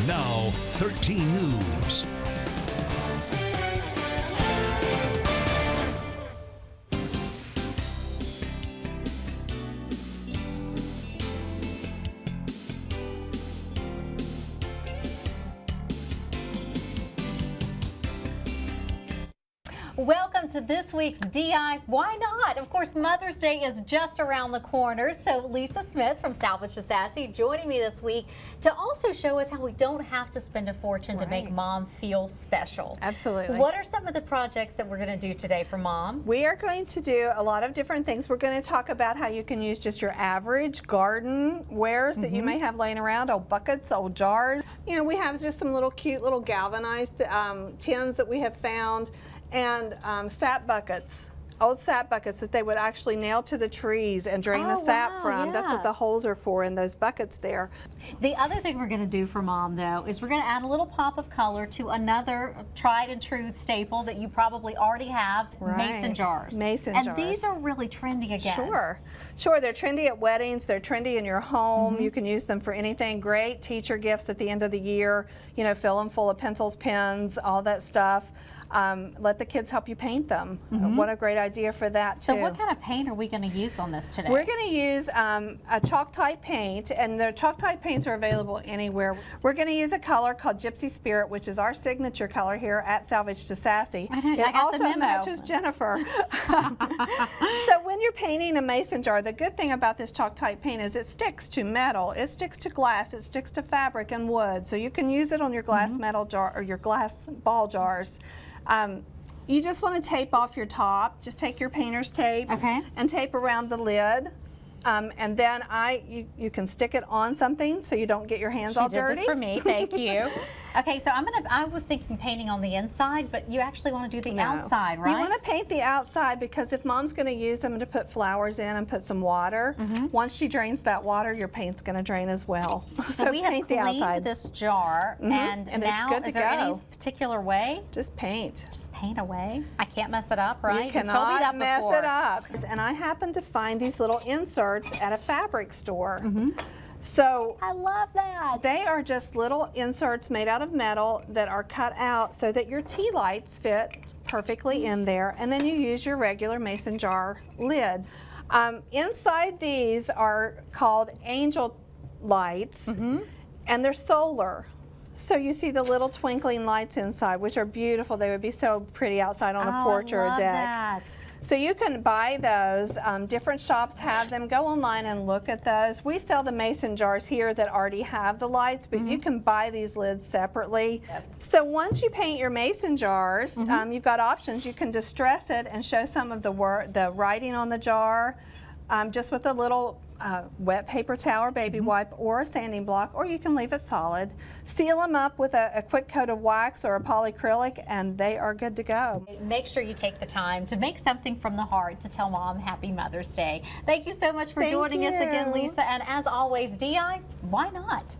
Now 13 News. Welcome to this week's D.I.Why Not? Of course, Mother's Day is just around the corner, so Lisa Smith from Salvage to Sassy joining me this week to also show us how we don't have to spend a fortune to make Mom feel special. Absolutely. What are some of the projects that we're going to do today for Mom? We are going to do a lot of different things. We're going to talk about how you can use just your average garden wares that you may have laying around, old buckets, old jars. You know, we have just some little cute little galvanized tins that we have found, and sap buckets, old sap buckets that they would actually nail to the trees and drain the sap from. That's what the holes are for in those buckets there. The other thing we're going to do for Mom, though, is we're going to add a little pop of color to another tried and true staple that you probably already have, mason jars. Mason jars. And these are really trendy again. Sure. They're trendy at weddings. They're trendy in your home. You can use them for anything. Great teacher gifts at the end of the year. You know, fill them full of pencils, pens, all that stuff. Let the kids help you paint them. What a great idea for that, too. So what kind of paint are we going to use on this today? We're going to use a chalk type paint, and the chalk type paints are available anywhere. We're going to use a color called Gypsy Spirit, which is our signature color here at Salvage to Sassy. It also matches Jennifer. So when you're painting a mason jar, the good thing about this chalk type paint is it sticks to metal, it sticks to glass, it sticks to fabric and wood. So you can use it on your glass metal jar or your glass ball jars. You just want to tape off your top. Just take your painter's tape and tape around the lid. And then you can stick it on something so you don't get your hands all dirty. She did this for me, thank you. Okay, so I was thinking painting on the inside, but you actually want to do the outside, right? You want to paint the outside because if Mom's going to use them to put flowers in and put some water, once she drains that water, your paint's going to drain as well. So we have cleaned this jar, and now, it's good to is there go. any particular way? Just paint. Just paint away. I can't mess it up, right? You cannot mess it up. And I happened to find these little inserts at a fabric store. So I love that. They are just little inserts made out of metal that are cut out so that your tea lights fit perfectly in there, and then you use your regular mason jar lid. Inside these are called angel lights, and they're solar. So you see the little twinkling lights inside, which are beautiful. They would be so pretty outside on a porch or a deck. That. So you can buy those. Different shops have them. Go online and look at those. We sell the mason jars here that already have the lights, but you can buy these lids separately. So once you paint your mason jars, you've got options. You can distress it and show some of the writing on the jar just with a little wet paper towel or baby wipe or a sanding block, or you can leave it solid. Seal them up with a quick coat of wax or a polyacrylic, and they are good to go. Make sure you take the time to make something from the heart to tell Mom Happy Mother's Day. Thank you so much for joining us again, Lisa. And as always, D.I., why not?